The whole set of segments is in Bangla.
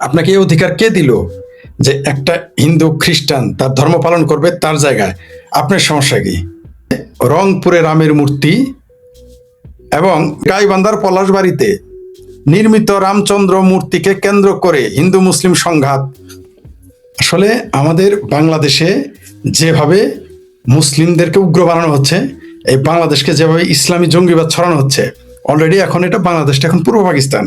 আপনাকে এই অধিকার কে দিল যে একটা হিন্দু খ্রিস্টান তার ধর্ম পালন করবে তার জায়গায়? আপনার সমস্যা কি? রংপুরে রামের মূর্তি এবং গাইবান্ধার পলাশবাড়িতে নির্মিত রামচন্দ্র মূর্তিকে কেন্দ্র করে হিন্দু মুসলিম সংঘাত। আসলে আমাদের বাংলাদেশে যেভাবে মুসলিমদেরকে উগ্র বানানো হচ্ছে, এই বাংলাদেশকে যেভাবে ইসলামী জঙ্গিবাদ ছড়ানো হচ্ছে, অলরেডি এখন এটা বাংলাদেশটা এখন পূর্ব পাকিস্তান।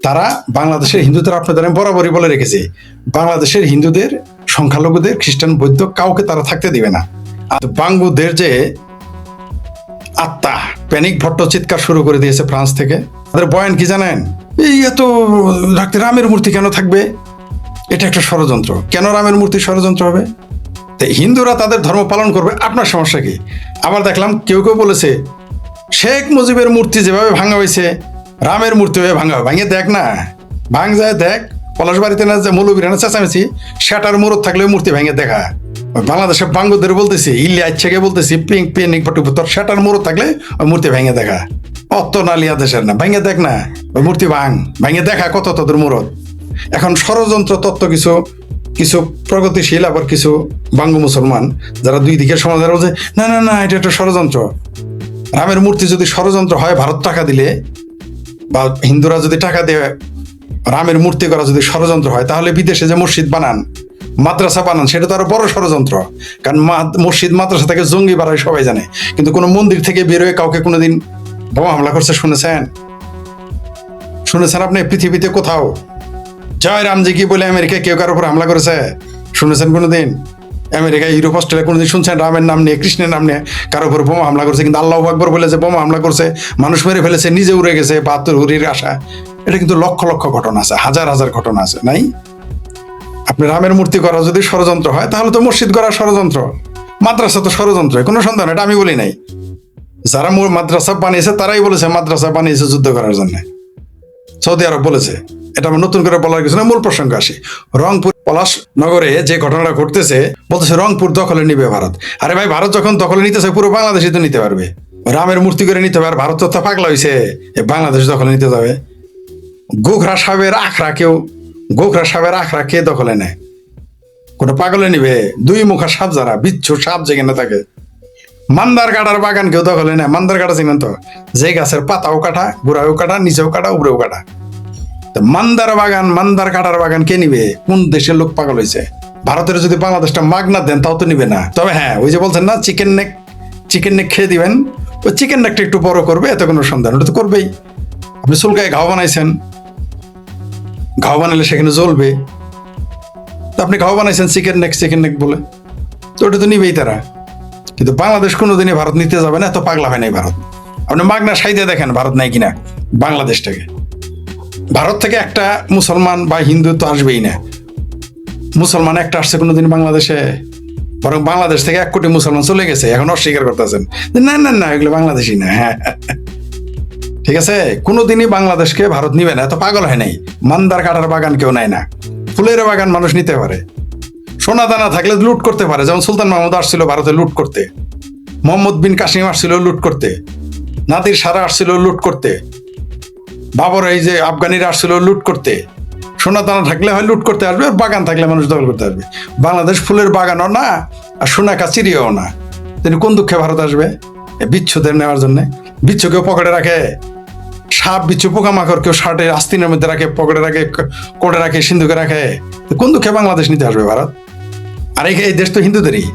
তারা বাংলাদেশের হিন্দুদের, আপনাদের আমি বরাবরই বলে রেখেছি, বাংলাদেশের হিন্দুদের, সংখ্যালঘুদের, খ্রিস্টান, বৌদ্ধ কাউকে তারা থাকতে দিবে না। আর বাঙ্গুদের যে আত্মা প্যানিক ভট্ট চিৎকার শুরু করে দিয়েছে ফ্রান্স থেকে, তাদের বয়ান কি জানেন? এই এত রামের মূর্তি কেন থাকবে? এটা একটা ষড়যন্ত্র। কেন রামের মূর্তি ষড়যন্ত্র হবে? হিন্দুরা তাদের ধর্ম পালন করবে, আপনার সমস্যা কি? আবার দেখলাম কেউ কেউ বলেছে শেখ মুজিবের মূর্তি যেভাবে ভাঙা হয়েছে রামের মূর্তি হয়ে ভাঙা, ভাঙে দেখ না, ভাঙ যায় দেখ। পলাশবাড়িতে না যে মৌলবীরা না চেঁচামেচি, সেটার মুরত থাকলে মূর্তি ভেঙে দেখা। বাংলাদেশের বাঙ্গুদের বলতেছি, ইল্লি আচ্ছাকে বলতেছি, পিঙ্ক পিনিক তোর সেটার মুরত থাকলে ওই মূর্তি ভেঙে দেখা। অত নালিয়া দেশের না, ভেঙে দেখ না, ওই মূর্তি ভেঙে দেখা কত তোদের মুরত। এখন ষড়যন্ত্র তত্ত্ব কিছু কিছু প্রগতিশীল, আবার কিছু বাঙ্গু মুসলমান যারা দুই দিকের সমাধান বলছে না না না, এটা একটা ষড়যন্ত্র। রামের মূর্তি যদি ষড়যন্ত্র হয়, ভারত টাকা দিলে বা হিন্দুরা যদি টাকা দেয়, রামের মূর্তি করা যদি ষড়যন্ত্র হয়, তাহলে বিদেশে যে মসজিদ বানান, মাদ্রাসা বানান, সেটা তো আরো বড় ষড়যন্ত্র। কারণ মসজিদ মাদ্রাসা থেকে জঙ্গি বাড়ায় সবাই জানে, কিন্তু কোনো মন্দির থেকে বেরোয় কাউকে কোনোদিন বোমা হামলা করছে শুনেছেন? শুনেছেন আপনি পৃথিবীতে কোথাও জয় রামজি কি বলে আমেরিকায় কেউ কারোর উপর হামলা করেছে? শুনেছেন কোনোদিন? আমেরিকা, ইউরোপ, অস্ট্রেলিয়া কোনোদিন শুনছেন রামের নাম নিয়ে, কৃষ্ণের নাম নিয়ে কারোর উপর বোমা হামলা করছে? কিন্তু আল্লাহু আকবার বলে যে বোমা হামলা করছে, মানুষ মেরে ফেলেছে, নিজে উড়ে গেছে ৭২ হুরির আশা, এটা কিন্তু লক্ষ লক্ষ ঘটনা আছে, হাজার হাজার ঘটনা আছে, নাই? আপনি রামের মূর্তি করা যদি ষড়যন্ত্র হয়, তাহলে তো মসজিদ করা ষড়যন্ত্র, মাদ্রাসা তো ষড়যন্ত্র, কোনো সন্দেহ, এটা আমি বলি নাই। যারা মাদ্রাসা বানিয়েছে তারাই বলেছে মাদ্রাসা বানিয়েছে যুদ্ধ করার জন্য, সৌদি আরব বলেছে। এটা আমার নতুন করে বলার কিছু না, মূল প্রসঙ্গে আসি। রংপুর পলাশ নগরে যে ঘটনাটা ঘটতেছে, বলতেছে রংপুর দখলে নিবে ভারত। আরে ভাই, ভারত যখন দখলে নিতেছে, পুরো বাংলাদেশই তো নিতে পারবে, রামের মূর্তি করে নিতে পারবে। ভারত তো পাগলা হয়েছে, বাংলাদেশ দখলে নিতে যাবে? গোখরা সাহেবের আখড়া কে দখলে নেয়? কোনো পাগলে নিবে? দুই মুখা সাপ, যারা বিচ্ছু সাপ যেখানে থাকে। মান্দার কাটার বাগান কেউ দখলে নেয়? মান্দার কাটা চিনেন তো? যে গাছের পাতাও কাটা, গোড়াও কাটা, নিচেও কাটা, উপরেও কাটা। মান্দার কাটার বাগান কে নিবে? কোন দেশের লোক পাগল হয়েছে? ভারতের যদি বাংলাদেশটা মাগনা দেন, তাও তো নিবে না। তবে হ্যাঁ, ওই যে বলছেন না চিকেন নেক খেয়ে দিবেন, ওই চিকেন নেকটা একটু বড় করবে, এত কোনো সন্দেহ, ওটা তো করবেই। আপনি চুলকায় ঘাও বানাইছেন, ঘাও বানালে সেখানে জ্বলবে, তো আপনি ঘাও বানাইছেন চিকেন নেক বলে, তো ওটা তো নিবেই তারা। কিন্তু বাংলাদেশ কোনোদিনই ভারত নিতে যাবে না, এত পাগলা হয় নাই ভারত। আপনি মাগনা সাইডে দেখেন ভারত নাই কিনা বাংলাদেশটাকে। ভারত থেকে একটা মুসলমান বা হিন্দু তো আসবেই না। মুসলমান একটা আসছে কোনোদিন বাংলাদেশে? বরং বাংলাদেশ থেকে ১ কোটি মুসলমান চলে গেছে, এখন অস্বীকার করতেছেন না না না, এগুলো বাংলাদেশই না। হ্যাঁ, ঠিক আছে, কোনোদিনই বাংলাদেশকে ভারত নিবে না, এত পাগল হয় নাই। মান্দার কাটার বাগান কেউ নেয় না, ফুলের বাগান মানুষ নিতে পারে। সোনা দানা থাকলে লুট করতে পারে, যেমন সুলতান মাহমুদ আসছিল ভারতে লুট করতে, মোহাম্মদ বিন কাসিম আসছিল লুট করতে, নাদির সারা আসছিল লুট করতে, বাবর এই যে আফগানিরা আসছিল লুট করতে। সোনা দানা থাকলে হয় লুট করতে আসবে, আর বাগান থাকলে মানুষ দখল করতে আসবে। বাংলাদেশ ফুলের বাগানও না, আর সোনা কাচিরিও না, তিনি কোন দুঃখে ভারত আসবে? বিচ্ছুদের নেওয়ার জন্য। বিচ্ছু কেউ পকেটে রাখে? সাপ, বিচ্ছু, পোকামাকড় কেউ শার্টের আস্তিনের মধ্যে রাখে, পকেটে রাখে, কোটে রাখে, সিন্ধুকে রাখে? কোন দুঃখে বাংলাদেশ নিতে আসবে ভারত? আর এই দেশ তো হিন্দুদেরই।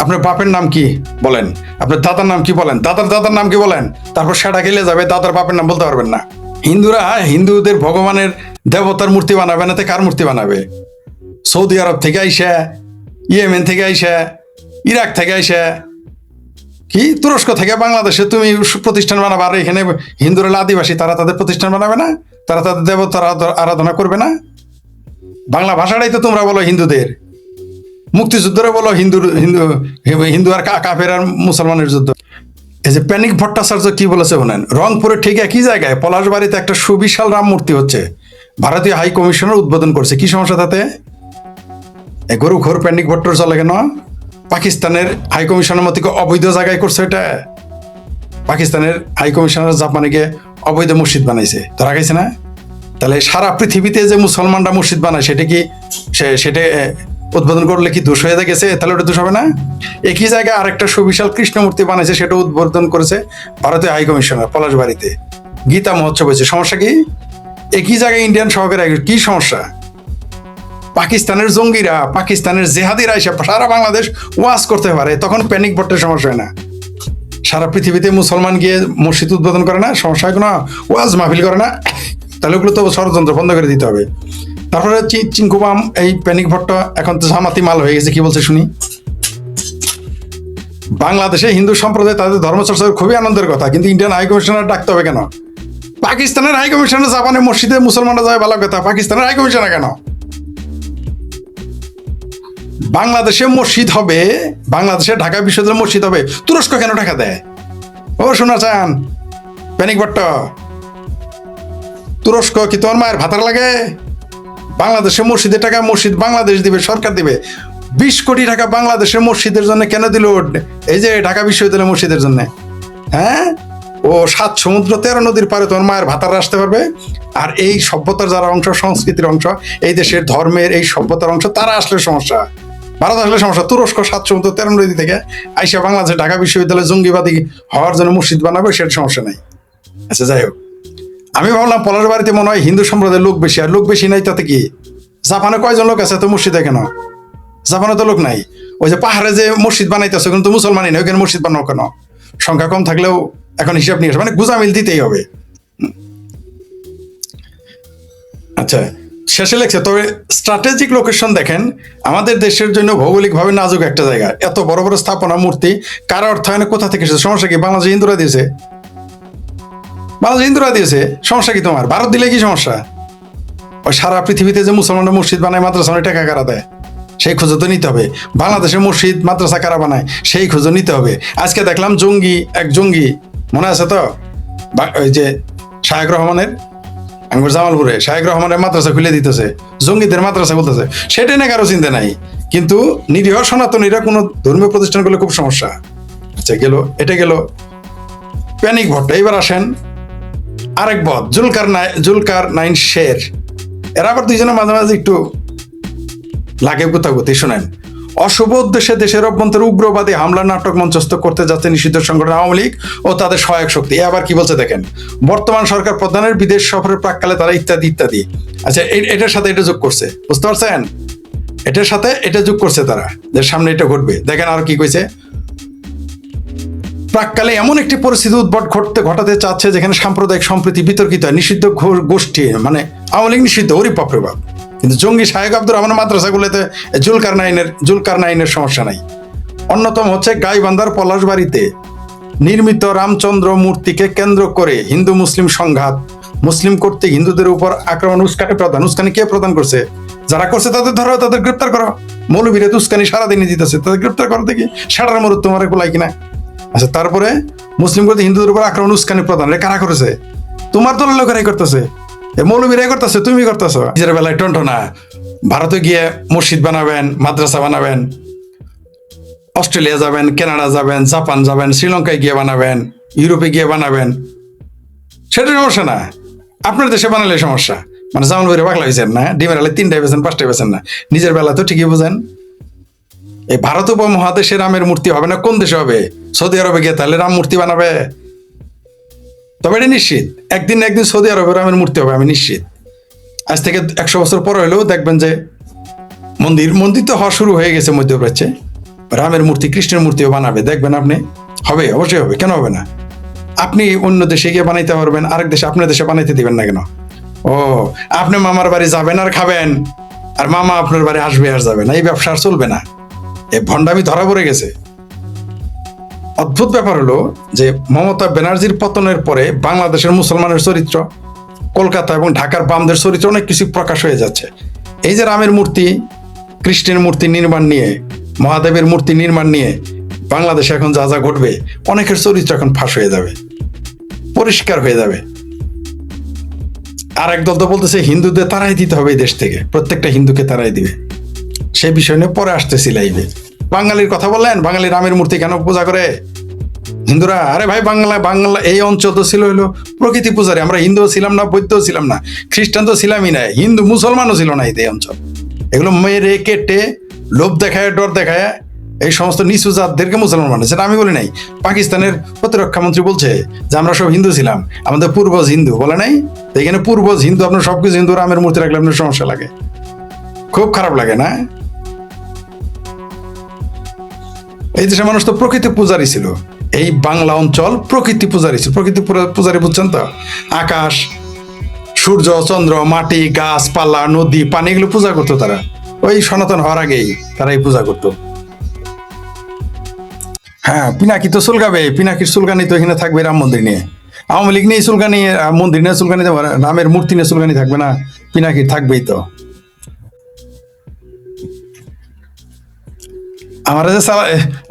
আপনার বাপের নাম কি বলেন, আপনার দাদার নাম কি বলেন, দাদার নাম কি বলেন, তারপর সেটা খেলে যাবে, দাদার বাপের নাম বলতে পারবেন না। হিন্দুরা হিন্দুদের ভগবানের দেবতার মূর্তি বানাবে না, তো কার মূর্তি বানাবে? সৌদি আরব থেকে আইসা, ইয়েমেন থেকে আইসা, ইরাক থেকে আইসা, কি তুরস্ক থেকে বাংলাদেশে তুমি প্রতিষ্ঠান বানাবে, আর এখানে হিন্দুরা আদিবাসী, তারা তাদের প্রতিষ্ঠান বানাবে না? তারা তাদের দেবতার আরাধনা করবে না? বাংলা ভাষাটাই তো তোমরা বলো হিন্দুদের, মুক্তিযুদ্ধরে বলো হিন্দু আর কাফের আর মুসলমানের যুদ্ধ। এই যে প্যানিক ভট্টাচার্য কি বলেছে শোনেন, রংপুরে ঠিক একই জায়গায় পলাশবাড়িতে একটা সুবিশাল রাম মূর্তি হচ্ছে, ভারতীয় হাই কমিশনার উদ্বোধন করছে। কি সমস্যা তাতে? গরু ঘোর প্যানিক ভট্টর চলে কেন? পাকিস্তানের হাই কমিশনের মতো অবৈধ জায়গায় করছে এটা। পাকিস্তানের হাই কমিশনার জাপানে গিয়ে অবৈধ মসজিদ বানাইছে, ধরা খাইছে না? তাহলে সারা পৃথিবীতে যে মুসলমানরা মসজিদ বানায় সেটা কি সেটা উদ্বোধন করলে কি দোষ হয়ে গেছে? তাহলে ওটা দোষ হবে না? একই জায়গায় আরেকটা সুবিশাল কৃষ্ণ মূর্তি বানাইছে, সেটা উদ্বোধন করেছে ভারতীয় হাই কমিশনার পলাশবাড়িতে, গীতা মহোৎসব হয়েছে। সমস্যা কি? একই জায়গায় ইন্ডিয়ান সহকারী, কি সমস্যা? পাকিস্তানের জঙ্গিরা, পাকিস্তানের জেহাদিরা এসে সারা বাংলাদেশ ওয়াজ করতে পারে, তখন প্যানিক ভোটের সমস্যা হয় না। সারা পৃথিবীতে মুসলমান গিয়ে মসজিদ উদ্বোধন করে না, সমস্যা হয় কোনো? ওয়াজ মাহফিল করে না? তাহলে ওগুলো তো ষড়যন্ত্র বন্ধ করে দিতে হবে। তারপরে চিঙ্কুবাম এই প্যানিক ভোটটা এখন তো জামাতি মাল হয়ে গেছে। কি বলছে শুনি? বাংলাদেশে হিন্দু সম্প্রদায় তাদের ধর্মচর্চা খুবই আনন্দের কথা, কিন্তু ইন্ডিয়ান হাই কমিশনার ডাকতে হবে কেন? পাকিস্তানের হাই কমিশনার জাপানে মসজিদে মুসলমানরা যায় ভালো কথা, পাকিস্তানের হাই কমিশনার কেন? বাংলাদেশে মসজিদ হবে, বাংলাদেশে ঢাকা বিশ্ববিদ্যালয় মসজিদ হবে, তুরস্ক কেন টাকা দেয়? ও শোনা চান প্যানিক ভট্ট, তুরস্ক কি তোমার মায়ের ভাতার লাগে? বাংলাদেশে মসজিদের টাকা মসজিদ বাংলাদেশ দিবে, সরকার দিবে। 20 কোটি টাকা বাংলাদেশের মসজিদের জন্য কেন দিল? এই যে ঢাকা বিশ্ববিদ্যালয় মসজিদের জন্য। হ্যাঁ, ও 7 সমুদ্র 13 নদীর পারে তোমার মায়ের ভাতার আসতে পারবে। আর এই সভ্যতার যারা অংশ, সংস্কৃতির অংশ, এই দেশের ধর্মের এই সভ্যতার অংশ, তারা আসলে সমস্যা। ভারত আসলে সমস্যা। তুরস্ক 7 সমুদ্র 13 নদী থেকে আইসা বাংলাদেশে ঢাকা বিশ্ববিদ্যালয়ে জঙ্গিবাদী হওয়ার জন্য মসজিদ বানাবে, সেটা সমস্যা নাই। আচ্ছা, যাই হোক, আমি ভাবলাম পলাশবাড়িতে মনে হয় হিন্দু সম্প্রদায়ের লোক বেশি, আর লোক বেশি নাই তাতে কি? জাপানে কয়জন লোক আছে তো মসজিদে কেন? জাপানে তো লোক নাই। ওই যে পাহাড়ে যে মসজিদ বানাইতেছে ওখানে তো মুসলমানই নেই, ওখানে মসজিদ বানাও কেন? সংখ্যা কম থাকলেও এখন হিসাব নিয়ে মানে গুজামিল দিতেই হবে। আচ্ছা, শেষে লেখছে, তবে স্ট্র্যাটেজিক লোকেশন দেখেন, আমাদের দেশের জন্য ভৌগোলিকভাবে নাজুক একটা জায়গা। এত বড় বড় স্থাপনা, মূর্তি কার অর্থায়নে কোথা থেকে এসেছে? সমস্যা কি? বাংলাদেশ হিন্দুরা দিয়েছে, বাংলাদেশ হিন্দুরা দিয়েছে, সমস্যা কি তোমার? ভারত দিলে কি সমস্যা? ওই সারা পৃথিবীতে যে মুসলমানরা মসজিদ বানায়, মাদ্রাসা টাকা কারা দেয়, সেই খোঁজও তো নিতে হবে। বাংলাদেশে মসজিদ মাদ্রাসা কারা বানায়, সেই খোঁজও নিতে হবে। আজকে দেখলাম এক জঙ্গি মনে আছে তো, ওই যে শাহেক রহমানের আঙ্গুর জামালপুরে শাহেক রহমানের মাদ্রাসা খুলে দিতেছে, জঙ্গিদের মাদ্রাসা বলতেছে। সেটা নিয়ে কারো চিন্তা নাই, কিন্তু নিরীহ সনাতনীরা কোনো ধর্মীয় প্রতিষ্ঠান করলে খুব সমস্যা। আচ্ছা, এটা গেল প্যানিক ভট্টা। এবার আসেন আরেক বদ, জুলকার নাইন শের। এরা আবার দুইজনে মাঝে মাঝে একটু লাগে গুতাগুতি। শোনেন, অশুভ উদ্দেশ্যে দেশের অভ্যন্তরে উগ্রবাদী হামলা নাটক মঞ্চস্থ করতে যাচ্ছে নিষিদ্ধ সংগঠন আওয়ামী লীগ ও তাদের সহায়ক শক্তি। এ আবার কি বলছে দেখেন, বর্তমান সরকার প্রধানের বিদেশ সফরের প্রাককালে তারা ইত্যাদি ইত্যাদি। আচ্ছা, এটার সাথে এটা যোগ করছে, বুঝতে পারছেন? এটার সাথে এটা যোগ করছে তারা, যে সামনে এটা ঘটবে। দেখেন আর কি কইছে, প্রাককালে এমন একটি পরিস্থিতি ঘটাতে চাচ্ছে যেখানে সাম্প্রদায়িক সম্প্রীতি বিতর্কিত হয়। নিষিদ্ধ গোষ্ঠী আওয়ামী লীগ নিষিদ্ধ, ওরে বাপরে বাপ। কিন্তু জঙ্গি শাহেক আব্দুর রহমান মাদ্রাসাগুলোতে জুলকার নাইনের সমস্যা নাই। অন্যতম হচ্ছে গাইবান্ধার পলাশবাড়িতে নির্মিত রামচন্দ্র মূর্তিকে কেন্দ্র করে হিন্দু মুসলিম সংঘাত, মুসলিম কর্তৃক হিন্দুদের উপর আক্রমণ, উস্কানি কে প্রদান করছে? যারা করছে তাদের ধরো, তাদের গ্রেপ্তার করো। মৌলবীরা তো উস্কানি সারাদিনই দিতেছে, তাদের গ্রেপ্তার করো দেখি, সাড়ার মরুদ তোমার গোলাই কিনা। আচ্ছা, তারপরে মুসলিম কর্তৃক হিন্দুদের উপর আক্রমণ, উস্কানি প্রদান, কারা করেছে? তোমার দলের লোকেরাই করতেছে, মৌলবীরাই করতেছে, তুমি করতেছ। নিজের বেলায় টন্টনা, ভারতে গিয়ে মসজিদ বানাবেন, মাদ্রাসা বানাবেন, অস্ট্রেলিয়া যাবেন, কানাডা যাবেন, জাপান যাবেন, শ্রীলঙ্কায় গিয়ে বানাবেন, ইউরোপে গিয়ে বানাবেন, সেটা সমস্যা না। আপনার দেশে বানালে সমস্যা। মানে জামান বইরে পাগলা হয়েছেন না? ডিমের আলে 3টায় বেছেন, 5টায় বেছেন না। নিজের বেলা তো ঠিকই বোঝেন। এই ভারত উপমহাদেশে রামের মূর্তি হবে না, কোন দেশে হবে? সৌদি আরবে গিয়ে তাহলে রাম মূর্তি বানাবে। তবে এটা নিশ্চিত, একদিন না একদিন সৌদি আরবে রামের মূর্তি হবে, আমি নিশ্চিত। আজ থেকে 100 বছর পর হলেও দেখবেন যে মন্দির তো হওয়া শুরু হয়ে গেছে মধ্যপ্রাচ্যে। রামের মূর্তি, কৃষ্ণের মূর্তিও বানাবে, দেখবেন আপনি। হবে, অবশ্যই হবে, কেন হবে না? আপনি অন্য দেশে গিয়ে বানাইতে পারবেন, আরেক দেশে আপনার দেশে বানাইতে দিবেন না কেন? ও, আপনি মামার বাড়ি যাবেন আর খাবেন, আর মামা আপনার বাড়ি আসবে আর যাবে না, এই ব্যবসা আর চলবে না। এই ভণ্ডামি ধরা পড়ে গেছে। অদ্ভুত ব্যাপার হলো যে মমতা ব্যানার্জির পতনের পরে বাংলাদেশের মুসলমানের চরিত্র, কলকাতা এবং ঢাকার বামদের চরিত্র অনেক কিছু প্রকাশ হয়ে যাচ্ছে। এই যে রামের মূর্তি, কৃষ্ণের মূর্তি নির্মাণ নিয়ে, মহাদেবের মূর্তি নির্মাণ নিয়ে বাংলাদেশে এখন যা যা ঘটবে, অনেকের চরিত্র এখন ফাঁস হয়ে যাবে, পরিষ্কার হয়ে যাবে। আর একদল তো বলতেছে হিন্দুদের তারাই দিতে হবে এই দেশ থেকে, প্রত্যেকটা হিন্দুকে তারাই দিবে। সে বিষয় নিয়ে পরে আসতেছি লাইভে। বাঙালির কথা বললেন, বাঙালি রামের মূর্তি কেন পূজা করে? হিন্দুরা, আরে ভাই বাংলা বাংলা এই অঞ্চল তো ছিল হলো প্রকৃতি পূজারী। আমরা হিন্দুও ছিলাম না, বৌদ্ধও ছিলাম না, খ্রিস্টান তো ছিলামই না, হিন্দু মুসলমানও ছিল না এই অঞ্চল। এগুলো মেরে কেটে লোভ দেখায়, ডর দেখায় এই সমস্ত নিচু জাতদেরকে মুসলমান মানে, সেটা আমি বলি নাই। পাকিস্তানের প্রতিরক্ষা মন্ত্রী বলছে যে আমরা সব হিন্দু ছিলাম, আমাদের পূর্বজ হিন্দু, বলে নাই? তো এখানে পূর্বজ হিন্দু, আপনার সবকিছু হিন্দু, রামের মূর্তি রাখলে আপনার সমস্যা লাগে, খুব খারাপ লাগে না? এই দেশের মানুষ তো প্রকৃতি পূজারী ছিল, এই বাংলা অঞ্চল প্রকৃতি পূজারী ছিল। প্রকৃতি পূজারী বুঝছেন তো? আকাশ, সূর্য, চন্দ্র, মাটি, গাছপালা, নদী, পানি, এগুলো পূজা করতো তারা। ওই সনাতন হওয়ার আগেই তারা এই পূজা করতো। হ্যাঁ, পিনাকি তো চুলকাবে, পিনাকির চুলকানি তো এখানে থাকবে রাম মন্দির নিয়ে। আওয়ামী লীগ নিয়ে চুলকানি, মন্দির নিয়ে চুলকানি, রামের মূর্তি নিয়ে চুলকানি থাকবে না? পিনাকি থাকবেই তো। আমার যে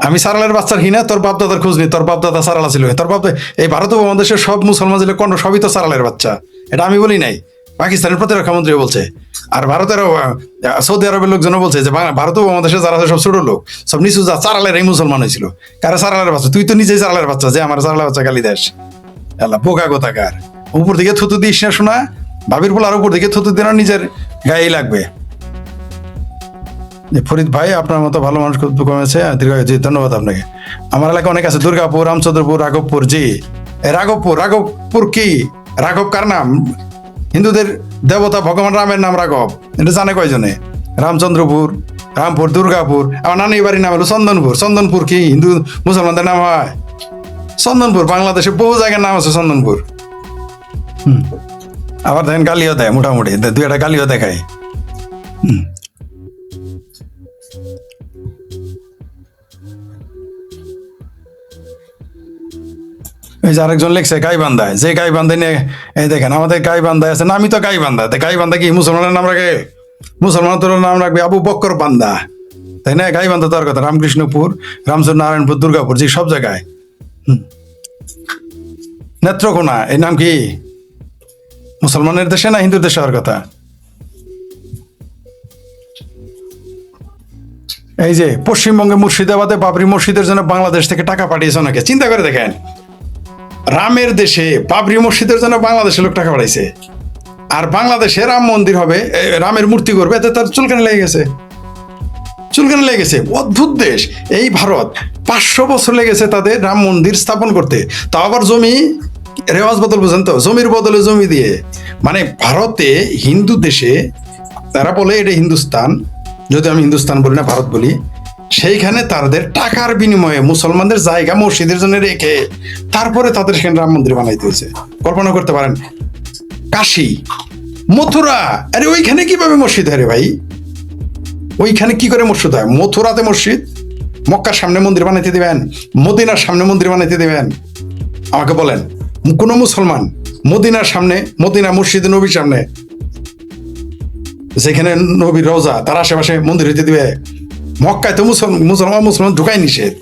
আমি সারালের বাচ্চার হিনা, তোর বাপ দাদার খোঁজ নি, তোর বাপ দাদা সারালা ছিল, তোর বাপ, এই ভারত উপমহাদেশের সব মুসলমান ছিল কর্ণ, সবই তো সারালের বাচ্চা। এটা আমি বলি নাই, পাকিস্তানের প্রতিরক্ষা মন্ত্রী বলছে। আর ভারতেরও সৌদি আরবের লোকজনও বলছে যে ভারত উপমহাদেশে যারা আছে সব ছোট লোক, সব নিচু যা সারালের এই মুসলমান হয়েছিল। কারা সারালের বাচ্চা? তুই তো নিজেই সারালের বাচ্চা, যে আমার সারালের বাচ্চা গালি দেশ। আল্লাহ বোকা কোথাকার। উপর দিকে থুতু দিস না শোনা, ভাবির বলার উপর দিকে থুতু দিন, নিজের গায়েই লাগবে। ফরিদ ভাই, আপনার মতো ভালো মানুষ খুব কমেছে, দীর্ঘায়ু। জি, ধন্যবাদ আপনাকে। আমার এলাকায় অনেক আছে, দুর্গাপুর, রামচন্দ্রপুর, রাঘবপুর। জি, রাঘবপুর কি? রাঘব কার নাম? হিন্দুদের দেবতা ভগবান রামের নাম রাঘব, এটা জানে কয়জনে? রামচন্দ্রপুর, রামপুর, দুর্গাপুর। আমার নানির বাড়ির নাম হলো চন্দনপুর। চন্দনপুর কি হিন্দু মুসলমানদের নাম হয়? চন্দনপুর বাংলাদেশে বহু জায়গার নাম আছে চন্দনপুর। আবার দেখেন গালিও দেয়, মোটামুটি দুই একটা গালিও দেখায়। এই যে আরেকজন লিখছে গাইবান্ধায়, যে গাইবান্ধা নিয়ে, এই দেখেন আমাদের গাইবান্ধায় আছে না, আমি তো গাইবান্ধা। গাইবান্ধা কি মুসলমানের নাম রাখে? মুসলমান তোর নাম রাখবে আবু বক্কর বান্দা, তাই না? গাইবান্ধা তোর কথা, রামকৃষ্ণপুর, রামচন্দ্র নারায়ণপুর, দুর্গাপুর, জি, সব জায়গায়। নেত্রকোনা, এই নাম কি মুসলমানের দেশে না হিন্দুর দেশে হওয়ার কথা? এই যে পশ্চিমবঙ্গে মুর্শিদাবাদে বাবরি মসজিদের জন্য বাংলাদেশ থেকে টাকা পাঠিয়েছে অনেকে, চিন্তা করে দেখেন। রামের দেশে বাবরি মসজিদের জন্য বাংলাদেশের লোক টাকা পাঠাইছে, আর বাংলাদেশে রাম মন্দির হবে, রামের মূর্তি করবে, এতে তার চুলকানি লেগে গেছে, চুলকানি লেগে গেছে। অদ্ভুত দেশ এই ভারত। 500 বছর লেগেছে তাদের রাম মন্দির স্থাপন করতে, তাও আবার জমি রেওয়াজ বদল, বুঝেন তো? জমির বদলে জমি দিয়ে। মানে ভারতে, হিন্দু দেশে, তারা বলে এটা হিন্দুস্তান, যদি আমি হিন্দুস্তান বলি না, ভারত বলি, সেইখানে তাদের টাকার বিনিময়ে মুসলমানদের জায়গা মসজিদের জন্য রেখে তারপরে তাদের সেখানে রাম মন্দির বানাইতে হয়েছে। কল্পনা করতে পারেন? কাশী, মথুরা, আরে ওইখানে কিভাবে মসজিদ হয় রে ভাই? ওইখানে কি করে মসজিদ হয়? মথুরাতে মসজিদ, মক্কার সামনে মন্দির বানাইতে দিবেন? মদিনার সামনে মন্দির বানাইতে দিবেন? আমাকে বলেন, কোন মুসলমান মদিনার সামনে, মদিনা মসজিদে নবীর সামনে, যেখানে নবীর রওজা, তার আশেপাশে মন্দির হইতে দিবে? মক্কায় তো মুসলমান ঢুকাই নিষেধ।